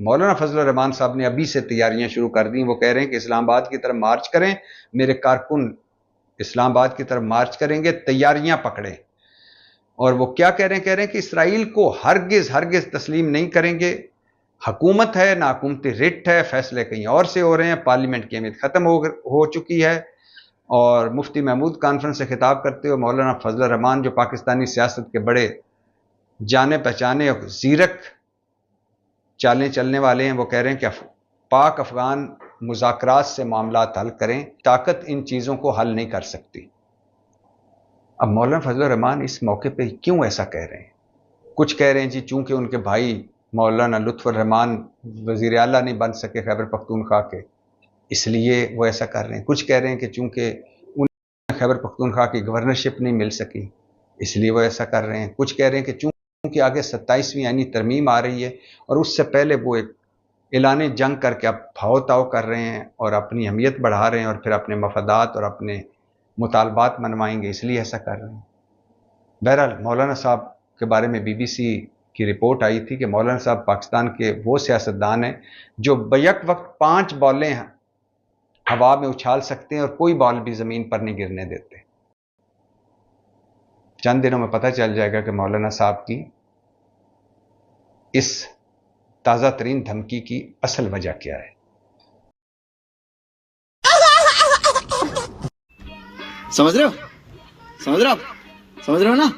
मौलाना फजल रहमान साहब ने अभी से तैयारियां शुरू कर दी। वो कह रहे हैं कि इस्लामाबाद की तरफ मार्च करें, मेरे कारकुन इस्लामाबाद की तरफ मार्च करेंगे, तैयारियां पकड़ें। और वो क्या कह रहे हैं कि इसराइल को हरगिज तस्लीम नहीं करेंगे। हुकूमत है, नाहुकूमती रिट है, फैसले कहीं और से हो रहे हैं, पार्लियामेंट की अहमियत खत्म हो चुकी है। और मुफ्ती महमूद कॉन्फ्रेंस से खिताब करते हुए मौलाना फजल रहमान, जो पाकिस्तानी सियासत के बड़े जाने पहचाने और ज़ीरक चालें चलने वाले हैं, वो कह रहे हैं कि पाक अफगान मुज़ाकरात से मामलात हल करें, ताकत इन चीज़ों को हल नहीं कर सकती। अब मौलाना फजल रहमान इस मौके पे क्यों ऐसा कह रहे हैं? कुछ कह रहे हैं जी चूंकि उनके भाई मौलाना लुत्फुर रहमान वज़ीर आला नहीं बन सके खैबर पख्तूनख्वा के, इसलिए वो ऐसा कर रहे हैं। कुछ कह रहे हैं कि चूंकि उन्हें खैबर पख्तूनख्वा की गवर्नरशिप नहीं मिल सकी, इसलिए वो ऐसा कर रहे हैं। कुछ कह रहे हैं कि चूंकि आगे 27वीं यानी तरमीम आ रही है और उससे पहले वो एक ऐलान जंग करके अब भाव ताव कर रहे हैं और अपनी अहमियत बढ़ा रहे हैं और फिर अपने मफादात और अपने मुतालबात मनवाएंगे, इसलिए ऐसा कर रहे हैं। बहरहाल मौलाना साहब के बारे में BBC की रिपोर्ट आई थी कि मौलाना साहब पाकिस्तान के वो सियासतदान हैं जो बैक वक्त 5 बॉलें हवा में उछाल सकते हैं और कोई बॉल भी ज़मीन पर नहीं गिरने देते। चंद दिनों में पता चल जाएगा कि मौलाना साहब की इस ताज़ा तरीन धमकी की असल वजह क्या है। समझ रहे हो ना?